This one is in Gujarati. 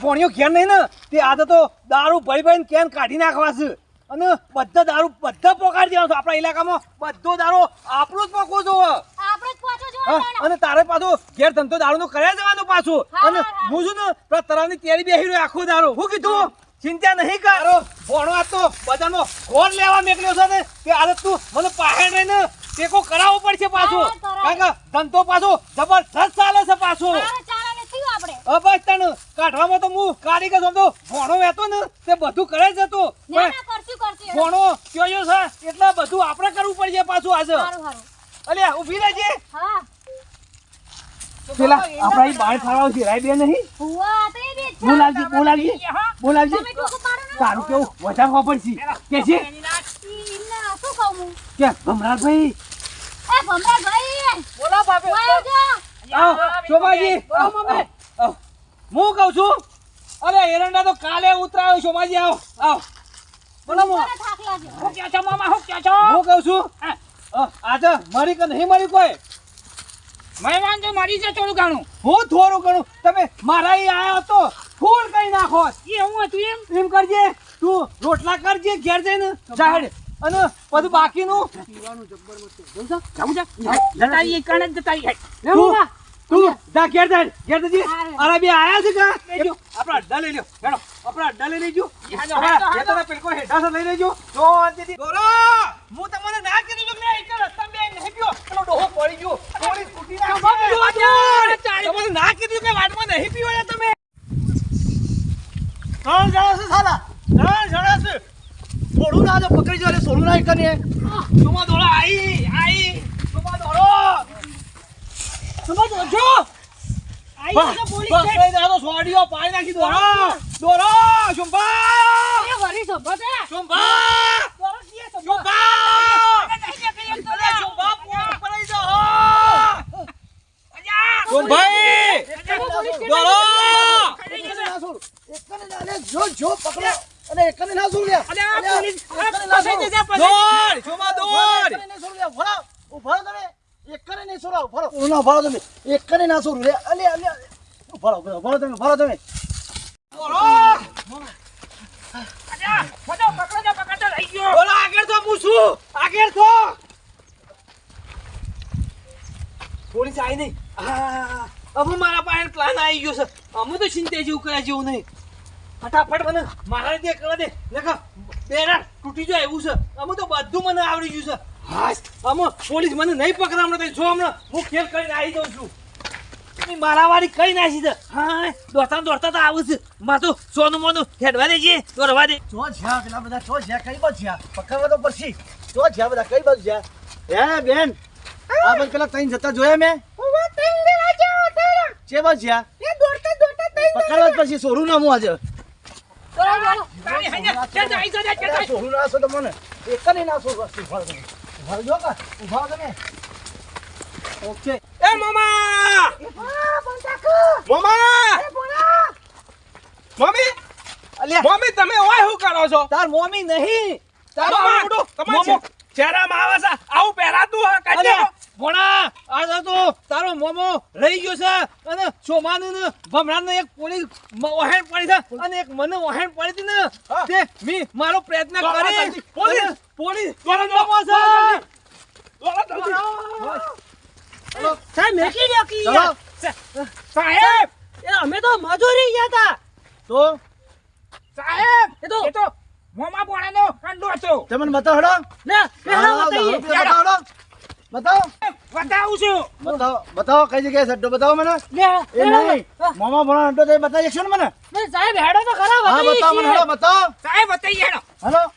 ભોણિયો ઘેર નહીં ને તે આજે તો દારૂ ભરી કેન કાઢી નાખવા છે અને બધા દારૂ બધા પોકાડી દેવાનો છે. આપણા ઇલાકામાં બધો દારૂ આપણો જ પોકો જો આપણે જ પહોંચો જો અને તારે પાછું ઘેર ધંધો દારૂ કર્યા જવાનું પાછું. અને હું છું ને પેલા તરાવની તેરી બેહી રહ્યો આખો દારૂ. હું કીધું ચિંતા નહીં કરો ભોણો આ તો બધાનો ઘોર લેવા મેકલ્યો છે ને કે આજે તું મને પાહેણ રહીને ટેકો કરાવવો પડશે પાછું. કારણ કે ધંધો પાછો જબરદસ્ત ચાલે છે પાછો. બસ તને કાઢવામાં તો હું કારીગર છું તો ભોણો વેતો ને તે બધું કરે જ હતો. ભોણો કયો છે એટલે બધું આપણે કરવું પડશે પાછું આજે. અલ્યા ઊભી રહેજે. પેલા આપણા ઈ બાળ ખાવા છે રાઈ બે નહીં બોલાવજી તારું કેવું વધારે ખબર છે કે છે કે ભમરાભાઈ બોલો શોભાજી હું કહું છું અરે એરંડા તો કાલે ઉતરાયો શોભાજી આવો આવો બોલો હું કહું છું આજે મરી કે નહીં મરી કોઈ મહેમાન તો મરી છે થોડું ઘણું. હું થોડું ઘણું તમે મારા અહીં આયા હતો ફૂલ કઈ નાખો એવું હતું એમ કરજે તું રોટલા કરજે ઘેર જઈને જાહેર અને બધું બાકીનું તું જા ઘેર જાય ઘેર જજે. અરે બે આયા છે કા આપણા અડ્ડા લઈ લ્યો હેડો આપણા અડ્ડા લઈ લેજો પેલકો હેઠા લઈ લેજો તો દોરો હું તમને ના કીધું કે મેં એક રસ્તા બે નહીં પીયો પેલો ડોહો પડી ગયો થોડી સ્કૂટી ના તમને ના કીધું કે વાટમાં નહીં પીવો તમે 3 જણા છે સાલા 3 જણા છે થોડું ના પકડી જો સોડું ના કને સુમા દોડો આઈ સુમા દોડો જો આઈ તો પોલીસ છે દાદો સોડીઓ પાઈ નાખી દોડો શુંભા એ વરી શુંભા દોડો કે શુંભા શુંભા પડી જાઓ શુંભાઈ દોડો એકને ના જો પકડો અને એકને ના છોડ લે અરે પોલીસ ફસાઈ જશે દોડ શુંભા દોડ એકને છોડ લે ભરો ઉભરો તમે એકને નહીં છોડાવ ભરો ના ભરો તમે એકને ના છોડ લે અલે ભરો તમે બોલો આગળ તો પૂછું આગળ તો પોલીસ આવી નહીં હવે મારા પાસે પ્લાન આવી ગયો છે. અમે તો ચિંતા જેવું કર્યા જેવું નહીં. ફટાફટ મને મારા દે કરવા દે લેખા બેરા તૂટી જાય એવું છે. અમે તો બધું મને આવડી ગયું છે. હાસ અમે પોલીસ મને નહીં પકડાવડે જો હમણાં હું ખેલ કરીને આવી જાઉં છું. મારા વાળી કઈ નાખી છે. હા દોડતા દોડતા તો આવું છે. માં તો સોનું મોનું હેડવા દેજે દોડવા દે. જો જ્યાં પેલા બધા જો જ્યાં કઈ બાજુ જ્યાં પકડવા તો પડશે. જો જ્યાં બધા કઈ બાજુ જ્યાં હે બેન આ બસ પેલા તઈ જતા જોયા મેં છે બસ જ્યાં પકડવા જ પછી સોરું નામું આજે સોરું ના છો તો મને એક નહીં ના સોરું ઉભા તમે ઓકે એ મામા મમ્મી અલ્યા મમ્મી તમે ઓય શું કરો છો? તાર મમ્મી નહીં તારો મોટો તમારો ચહેરામાં આવે છે આવું પહેરાતું હા કાઢે ભોણા આ તો તારો મોમો રહી ગયો છે અને સોમાનું ને ભમરાને એક પોલીસ ઓહેણ પડી છે અને એક મને ઓહેણ પડી હતી ને તે મી મારો પ્રયત્ન કરી પોલીસ મોમો છે સાહેબ મેકી દો કી સાહેબ એ અમે તો મજૂરી ગયા હતા તો સાહેબ એ તો મોમા બોણાનો કંડો હતો. તમને બતાવો હડો ને બતાવો બતાવું છું બતાવો કઈ જગ્યાએ સડ્ડો બતાવો મને એ નહીં મોમા બોણા અડ્ડો તે બતાવી શકશો ને મને સાહેબ હેડો તો ખરાબ હા બતાવો મને હડો બતાવો સાહેબ બતાવી હેડો હલો